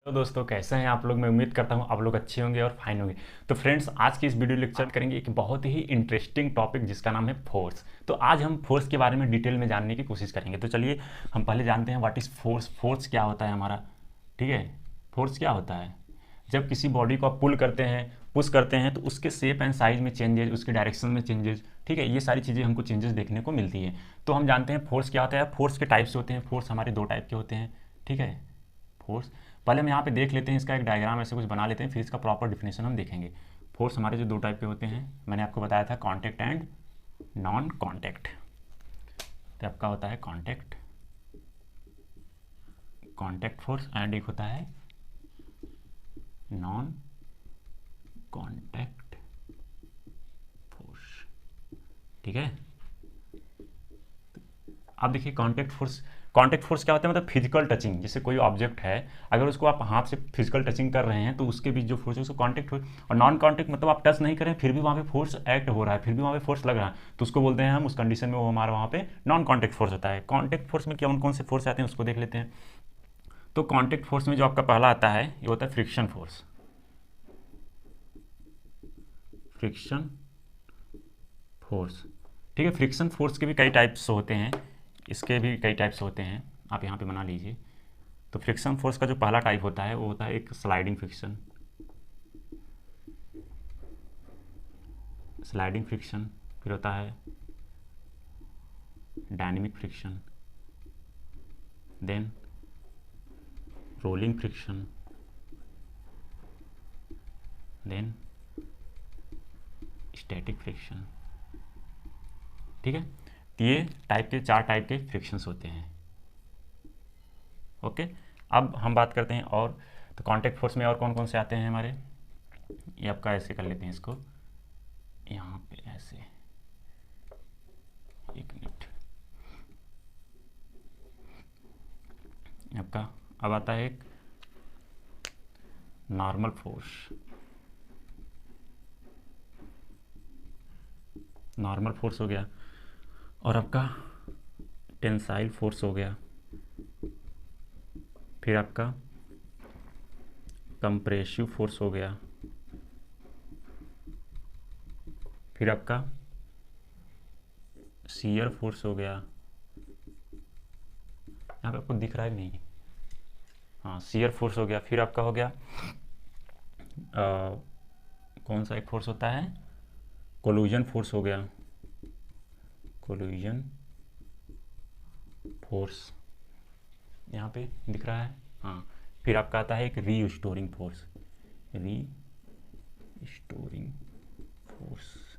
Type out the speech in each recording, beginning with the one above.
तो दोस्तों कैसे हैं आप लोग। मैं उम्मीद करता हूं आप लोग अच्छे होंगे और फाइन होंगे। तो फ्रेंड्स, आज की इस वीडियो लेक्चर करेंगे एक बहुत ही इंटरेस्टिंग टॉपिक जिसका नाम है फोर्स। तो आज हम फोर्स के बारे में डिटेल में जानने की कोशिश करेंगे। तो चलिए हम पहले जानते हैं व्हाट इज़ फोर्स। फोर्स क्या होता है हमारा, ठीक है। फोर्स क्या होता है, जब किसी बॉडी को आप पुल करते हैं, पुश करते हैं, तो उसके शेप एंड साइज में चेंजेस, उसके डायरेक्शन में चेंजेस, ठीक है, ये सारी चीज़ें हमको चेंजेस देखने को मिलती है। तो हम जानते हैं फोर्स क्या होता है। फोर्स के टाइप्स होते हैं। फोर्स हमारे दो टाइप के होते हैं, ठीक है। फोर्स पहले हम यहाँ पे देख लेते हैं, इसका एक डायग्राम ऐसे कुछ बना लेते हैं, फिर इसका प्रॉपर डिफिनेशन हम देखेंगे। फोर्स हमारे जो दो टाइप के होते हैं, मैंने आपको बताया था, कॉन्टैक्ट एंड नॉन कॉन्टैक्ट। तो आपका होता है कॉन्टैक्ट, कॉन्टैक्ट फोर्स, एंड एक होता है नॉन कॉन्टैक्ट फोर्स, ठीक है। अब देखिए कॉन्टैक्ट फोर्स, कॉन्टैक्ट फोर्स क्या होता है, मतलब फिजिकल टचिंग। जैसे कोई ऑब्जेक्ट है, अगर उसको आप हाथ से फिजिकल टचिंग कर रहे हैं तो उसके बीच जो फोर्स है उसको कॉन्टैक्ट फोर्स। और नॉन कॉन्टैक्ट मतलब आप टच नहीं करें फिर भी वहाँ पे फोर्स एक्ट हो रहा है, फिर भी वहाँ पे फोर्स लग रहा है, तो उसको बोलते हैं हम, उस कंडीशन में वो हमारा वहाँ पे नॉन कॉन्टैक्ट फोर्स होता है। कॉन्टैक्ट फोर्स में कौन कौन से फोर्स आते हैं उसको देख लेते हैं। तो कॉन्टैक्ट फोर्स में जो आपका पहला आता है ये होता है फ्रिक्शन फोर्स। फ्रिक्शन फोर्स, ठीक है। फ्रिक्शन फोर्स के भी कई टाइप्स होते हैं, इसके भी कई टाइप्स होते हैं, आप यहाँ पे बना लीजिए। तो फ्रिक्शन फोर्स का जो पहला टाइप होता है वो होता है एक स्लाइडिंग फ्रिक्शन, स्लाइडिंग फ्रिक्शन। फिर होता है dynamic friction, then rolling friction, then static friction, ठीक है। तो ये टाइप के, चार टाइप के फ्रिक्शंस होते हैं, ओके। अब हम बात करते हैं और, तो कॉन्टैक्ट फोर्स में और कौन कौन से आते हैं हमारे, ये आपका ऐसे कर लेते हैं इसको, यहाँ पे ऐसे, एक मिनट, आपका अब आता है एक नॉर्मल फोर्स। नॉर्मल फोर्स हो गया, और आपका टेंसाइल फोर्स हो गया, फिर आपका कंप्रेसिव फोर्स हो गया, फिर आपका शियर फोर्स हो गया, यहाँ पे आपको दिख रहा है नहीं, हाँ शियर फोर्स हो गया। फिर आपका हो गया कौन सा एक फोर्स होता है, कोलूजन फोर्स हो गया, कोलूजन फोर्स यहाँ पे दिख रहा है, हाँ। फिर आपका आता है एक restoring force, restoring force,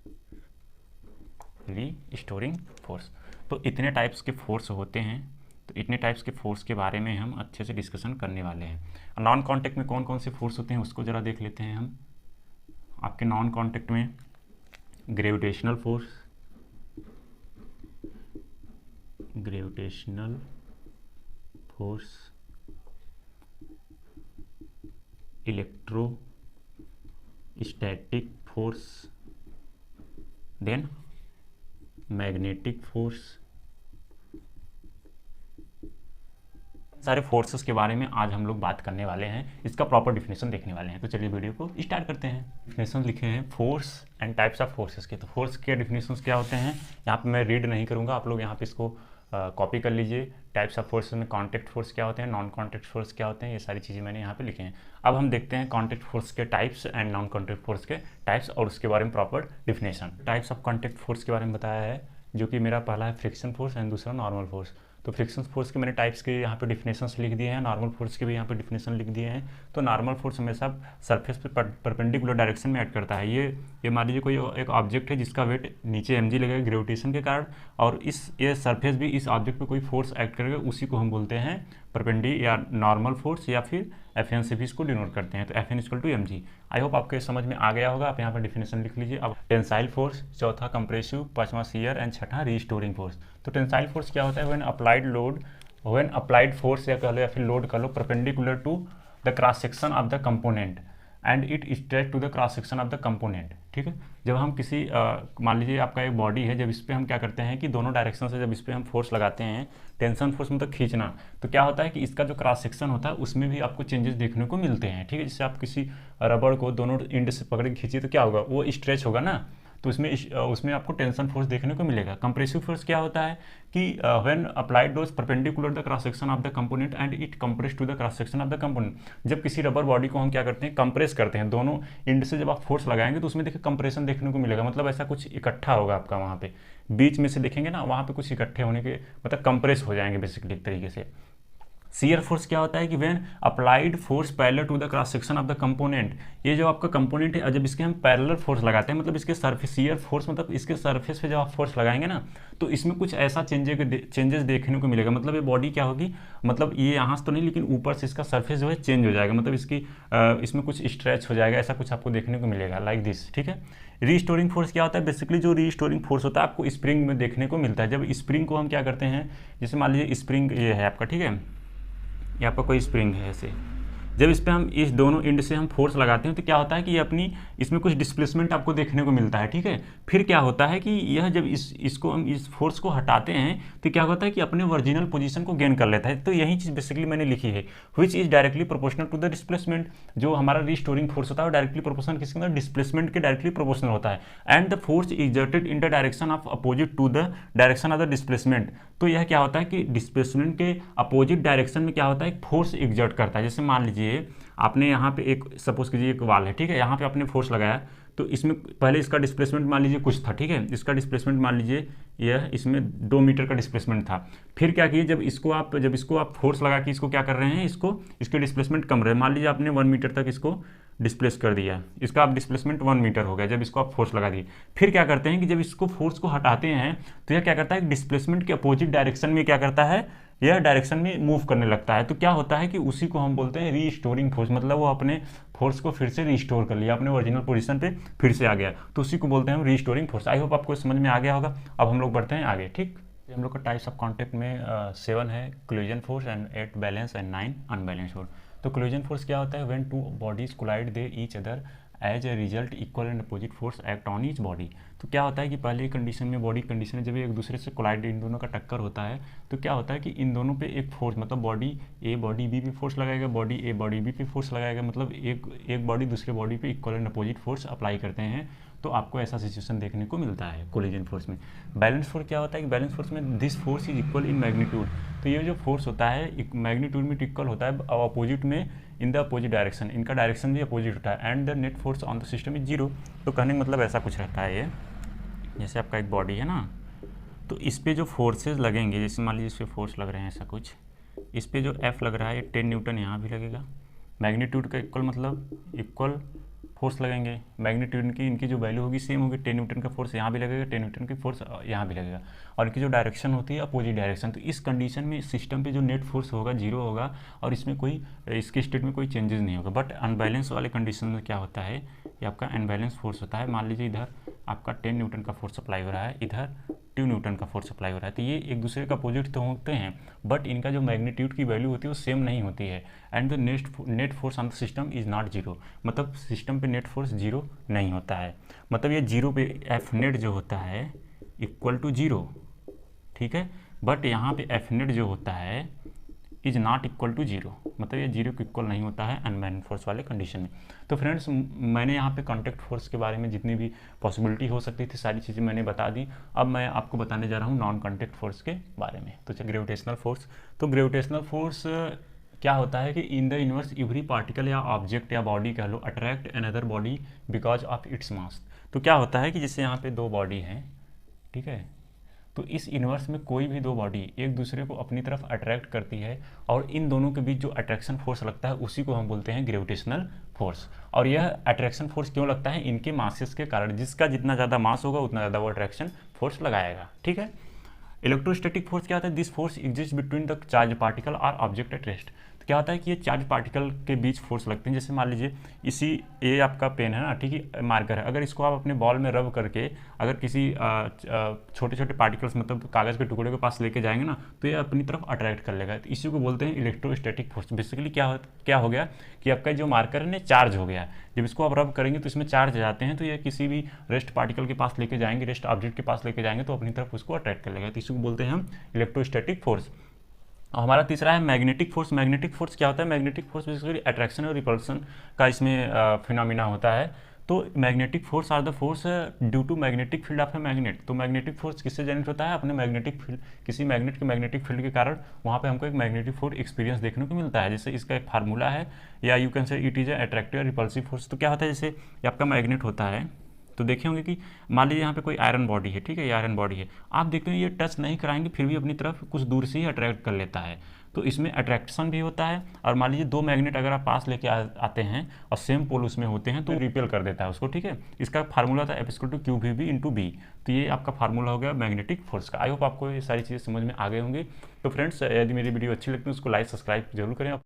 restoring force. तो इतने टाइप्स के फोर्स होते हैं। तो इतने टाइप्स के फोर्स के बारे में हम अच्छे से डिस्कशन करने वाले हैं। नॉन कॉन्टैक्ट में कौन कौन से फोर्स होते हैं उसको ज़रा देख लेते हैं हम। आपके नॉन कॉन्टैक्ट में gravitational force, gravitational force, electrostatic force, then magnetic force. सारे फोर्सेस के बारे में आज हम लोग बात करने वाले हैं, इसका प्रॉपर डिफिनेशन देखने वाले हैं। तो चलिए वीडियो को स्टार्ट करते हैं। डिफिनेशन लिखे हैं force and types of forces के। तो फोर्स के डिफिनेशंस क्या होते हैं यहाँ पे मैं रीड नहीं करूँगा, आप लोग यहाँ पे इसको कॉपी कर लीजिए। टाइप्स ऑफ फोर्सेस में कॉन्टैक्ट फोर्स क्या होते हैं, नॉन कॉन्टैक्ट फोर्स क्या होते हैं, ये सारी चीज़ें मैंने यहाँ पे लिखे हैं। अब हम देखते हैं कॉन्टैक्ट फोर्स के types and non contact force के टाइप्स और उसके बारे में proper definition. Types of contact force के बारे में बताया है, जो कि मेरा पहला है फ्रिक्शन फोर्स एंड दूसरा नॉर्मल फोर्स। तो फ्रिक्शन फोर्स के मैंने टाइप्स के यहाँ पे डिफिनेशंस लिख दिए हैं, नॉर्मल फोर्स के भी यहाँ पे डिफिनेशन लिख दिए हैं। तो नॉर्मल फोर्स हमेशा सरफेस पे परपेंडिकुलर डायरेक्शन में एक्ट करता है। ये मान लीजिए कोई एक ऑब्जेक्ट है जिसका वेट नीचे mg लगेगा ग्रेविटेशन के कारण, और ये सरफेस भी इस ऑब्जेक्ट पे कोई फोर्स एक्ट करेगा, उसी को हम बोलते हैं परपेंडी या नॉर्मल फोर्स, या फिर FN से भी इसको डिनोट करते हैं। तो FN equal to mg। I hope आपके समझ में आ गया होगा। आप यहाँ पर डिफिनेशन लिख लीजिए। अब टेंसाइल फोर्स, चौथा कंप्रेसिव, पांचवा शियर एंड छठा रीस्टोरिंग फोर्स। तो टेंसाइल फोर्स क्या होता है, when applied load, when applied force या कह लो या फिर लोड कह लो, perpendicular to the cross section of the component and it stretch to the cross section of the component. ठीक है, जब हम किसी मान लीजिए आपका एक बॉडी है, जब इस पर हम क्या करते हैं कि दोनों डायरेक्शन से जब इस पर हम फोर्स लगाते हैं, टेंशन फोर्स मतलब खींचना, तो क्या होता है कि इसका जो क्रॉस सेक्शन होता है उसमें भी आपको चेंजेस देखने को मिलते हैं। ठीक है, जैसे आप किसी रबड़ को दोनों एंड से पकड़ के खींचिए तो क्या होगा, वो स्ट्रेच होगा ना, तो उसमें आपको टेंशन फोर्स देखने को मिलेगा। कंप्रेसिव फोर्स क्या होता है कि when applied dose perpendicular the cross section of the component and it compress to the cross section of the component. जब किसी रबर बॉडी को हम क्या करते हैं, कंप्रेस करते हैं, दोनों एंड से जब आप फोर्स लगाएंगे तो उसमें देखिए कंप्रेशन देखने को मिलेगा, मतलब ऐसा कुछ इकट्ठा होगा आपका वहाँ पे, बीच में से देखेंगे ना, वहाँ पे कुछ इकट्ठे होने के मतलब कंप्रेस हो जाएंगे बेसिकली एक तरीके से। शियर फोर्स क्या होता है कि when applied force parallel to the cross section of the component, ये जो आपका कंपोनेंट है जब इसके हम पैरेलल फोर्स लगाते हैं, मतलब इसके सरफेस, शियर फोर्स मतलब इसके सरफेस पे जब आप फोर्स लगाएंगे ना तो इसमें कुछ ऐसा चेंजेस देखने को मिलेगा। मतलब ये बॉडी क्या होगी, मतलब ये यहाँ से तो नहीं लेकिन ऊपर से इसका सरफेस जो है चेंज हो जाएगा, मतलब इसमें कुछ स्ट्रेच हो जाएगा, ऐसा कुछ आपको देखने को मिलेगा लाइक दिस। ठीक है, रीस्टोरिंग फोर्स क्या होता है, बेसिकली जो रीस्टोरिंग फोर्स होता है आपको स्प्रिंग में देखने को मिलता है। जब स्प्रिंग को हम क्या करते हैं, जैसे मान लीजिए स्प्रिंग ये है आपका, ठीक है, यहाँ पर कोई स्प्रिंग है ऐसे, जब इस पर हम इस दोनों एंड से हम फोर्स लगाते हैं तो क्या होता है कि ये अपनी इसमें कुछ डिस्प्लेसमेंट आपको देखने को मिलता है। ठीक है, फिर क्या होता है कि यह जब इसको हम इस फोर्स को हटाते हैं तो क्या होता है कि अपने ओरिजिनल पोजीशन को गेन कर लेता है। तो यही चीज़ बेसिकली मैंने लिखी है, which is directly proportional to the displacement. जो हमारा रिस्टोरिंग फोर्स होता है वो डायरेक्टली प्रोपोर्शनल किसके अंदर, डिस्प्लेसमेंट के डायरेक्टली प्रोपोर्शनल होता है। And the force exerted in the direction of opposite to the direction of the displacement. तो यह क्या होता है कि डिस्प्लेसमेंट के अपोजिट डायरेक्शन में क्या होता है, एक फोर्स एक्सर्ट करता है। जैसे मान लीजिए आपने यहाँ पे एक सपोज कीजिए एक वाल है, ठीक है, यहाँ पे आपने फोर्स लगाया तो इसमें पहले इसका डिस्प्लेसमेंट मान लीजिए कुछ था, ठीक है, इसका डिस्प्लेसमेंट मान लीजिए यह इसमें 2 मीटर का डिस्प्लेसमेंट था। फिर क्या किए, जब इसको आप फोर्स लगा के इसको क्या कर रहे हैं, इसके डिस्प्लेसमेंट कम रहे, मान लीजिए आपने 1 मीटर तक इसको डिस्प्लेस कर दिया, इसका आप डिस्प्लेसमेंट 1 मीटर हो गया जब इसको आप फोर्स लगा दिए। फिर क्या करते हैं कि जब इसको फोर्स को हटाते हैं तो यह क्या करता है, डिस्प्लेसमेंट के अपोजिट डायरेक्शन में क्या करता है, यह डायरेक्शन में मूव करने लगता है। तो क्या होता है कि उसी को हम बोलते हैं रीस्टोरिंग फोर्स, मतलब वो अपने फोर्स को फिर से रिस्टोर कर लिया, अपने ओरिजिनल पोजीशन पे फिर से आ गया, तो उसी को बोलते हैं हम रीस्टोरिंग फोर्स। आई होप आपको समझ में आ गया होगा। अब हम लोग बढ़ते हैं आगे। ठीक, हम लोग का टाइप्स ऑफ कॉन्टैक्ट में 7 है, collision force and 8 balance and 9 unbalance force. तो कोलिजन फोर्स क्या होता है, when 2 bodies collide they each other as a result equal and opposite force act on each body. तो क्या होता है कि पहले कंडीशन में, बॉडी कंडीशन में जब एक दूसरे से कोलाइड, इन दोनों का टक्कर होता है तो क्या होता है कि इन दोनों पे एक फोर्स, मतलब बॉडी ए बॉडी बी पे फोर्स लगाएगा, बॉडी ए बॉडी बी पे फोर्स लगाएगा, मतलब एक बॉडी दूसरे बॉडी पे equal and opposite force apply करते हैं, तो आपको ऐसा सिचुएशन देखने को मिलता है कोलिजन फोर्स में। बैलेंस फोर्स क्या होता है कि बैलेंस फोर्स में this force is equal in magnitude. तो ये जो फोर्स होता है मैग्नीट्यूड में इक्वल होता है, अपोजिट में इन द अपोजिट डायरेक्शन, इनका डायरेक्शन भी अपोजिट होता है, and the net force on the system is 0। तो कहने का मतलब ऐसा कुछ रहता है, ये जैसे आपका एक बॉडी है ना, तो इस पर जो फोर्सेज लगेंगे, जैसे मान लीजिए इस पर फोर्स लग रहे हैं ऐसा कुछ, इस पर जो F लग रहा है ये 10 न्यूटन यहाँ भी लगेगा, मैग्नीट्यूड का इक्वल मतलब इक्वल फोर्स लगेंगे, मैग्नीट्यूड की इनकी जो वैल्यू होगी सेम होगी, 10 न्यूटन का फोर्स यहाँ भी लगेगा, 10 न्यूटन की फोर्स यहाँ भी लगेगा, और इनकी जो डायरेक्शन होती है अपोजिट डायरेक्शन। तो इस कंडीशन में सिस्टम पे जो नेट फोर्स होगा 0 होगा और इसमें कोई, इसके स्टेट में कोई चेंजेस नहीं होगा। बट अनबैलेंस वाले कंडीशन में क्या होता है, ये आपका अनबैलेंस फोर्स होता है। मान लीजिए इधर आपका 10 न्यूटन का फोर्स अप्लाई हो रहा है, इधर 2 न्यूटन का फोर्स अप्लाई हो रहा है, तो ये एक दूसरे का अपोजिट तो होते हैं बट इनका जो मैग्नीट्यूड की वैल्यू होती है वो सेम नहीं होती है। And the net force on the system is not 0, मतलब सिस्टम पे नेट फोर्स 0 नहीं होता है, मतलब ये 0 पे एफ नेट जो होता है इक्वल टू 0, ठीक है, बट यहाँ पे एफ नेट जो होता है इज नॉट इक्वल टू 0, मतलब ये 0 के इक्वल नहीं होता है अनबैलेंस फोर्स वाले कंडीशन में। तो फ्रेंड्स, मैंने यहाँ पे कॉन्टैक्ट फोर्स के बारे में जितनी भी पॉसिबिलिटी हो सकती थी सारी चीज़ें मैंने बता दी। अब मैं आपको बताने जा रहा हूँ नॉन कॉन्टैक्ट फोर्स के बारे में। तो ग्रेविटेशनल फोर्स, तो ग्रेविटेशनल फोर्स क्या होता है कि in the universe every particle या ऑब्जेक्ट या बॉडी कह लो attract another body because of its mass. तो क्या होता है कि जैसे यहाँ पे 2 बॉडी हैं, ठीक है, तो इस यूनिवर्स में कोई भी 2 बॉडी एक दूसरे को अपनी तरफ अट्रैक्ट करती है और इन दोनों के बीच जो अट्रैक्शन फोर्स लगता है उसी को हम बोलते हैं ग्रेविटेशनल फोर्स। और यह अट्रैक्शन फोर्स क्यों लगता है, इनके मासेस के कारण, जिसका जितना ज़्यादा मास होगा उतना ज़्यादा वो अट्रैक्शन फोर्स लगाएगा, ठीक है। इलेक्ट्रोस्टैटिक फोर्स क्या होता है, this force exist between the charge particle और ऑब्जेक्ट एट रेस्ट। क्या होता है कि ये चार्ज पार्टिकल के बीच फोर्स लगते हैं। जैसे मान लीजिए ये आपका पेन है ना, ठीक है, मार्कर है, अगर इसको आप अपने बॉल में रब करके अगर किसी छोटे छोटे पार्टिकल्स मतलब कागज़ के टुकड़े के पास लेके जाएंगे ना, तो ये अपनी तरफ अट्रैक्ट कर लेगा। तो इसी को बोलते हैं इलेक्ट्रोस्टैटिक फोर्स। बेसिकली क्या हो गया कि आपका जो मार्कर है ना चार्ज हो गया, जब इसको आप रब करेंगे तो इसमें चार्ज आ जाते हैं, तो ये किसी भी रेस्ट पार्टिकल के पास लेके जाएंगे, रेस्ट ऑब्जेक्ट के पास लेके जाएंगे तो अपनी तरफ उसको अट्रैक्ट कर लेगा। तो इसी को बोलते हैं हम इलेक्ट्रोस्टैटिक फोर्स। हमारा तीसरा है मैग्नेटिक फोर्स। मैग्नेटिक फोर्स क्या होता है? मैग्नेटिक फोर्स बेसिकली अट्रैक्शन और रिपल्सन का इसमें फिनोमिना होता है। तो magnetic force are the force due to magnetic field of a magnet. तो मैग्नेटिक फोर्स किससे जनरेट होता है? अपने मैग्नेटिक फील्ड, किसी मैग्नेट के मैग्नेटिक फील्ड के कारण वहाँ पे हमको एक मैग्नेटिक फोर्स एक्सपीरियंस देखने को मिलता है। जैसे इसका एक फार्मूला है, या you can say it is attractive repulsive force. तो क्या होता है, जैसे ये आपका मैग्नेट होता है, तो देखे होंगे कि मान लीजिए यहाँ पे कोई आयरन बॉडी है, ठीक है, ये आयरन बॉडी है, आप देखते हैं ये टच नहीं कराएंगे फिर भी अपनी तरफ कुछ दूर से ही अट्रैक्ट कर लेता है। तो इसमें अट्रैक्शन भी होता है। और मान लीजिए दो मैग्नेट अगर आप पास लेके आते हैं और सेम पोल उसमें होते हैं तो रिपेल कर देता है उसको, ठीक है। इसका फार्मूला था F=QVB/B। तो ये आपका फार्मूला हो गया मैग्नेटिक फोर्स का। आई होप आपको ये सारी चीज़ें समझ में आ गई होंगी। तो फ्रेंड्स, यदि मेरी वीडियो अच्छी लगती है उसको लाइक सब्सक्राइब जरूर करें।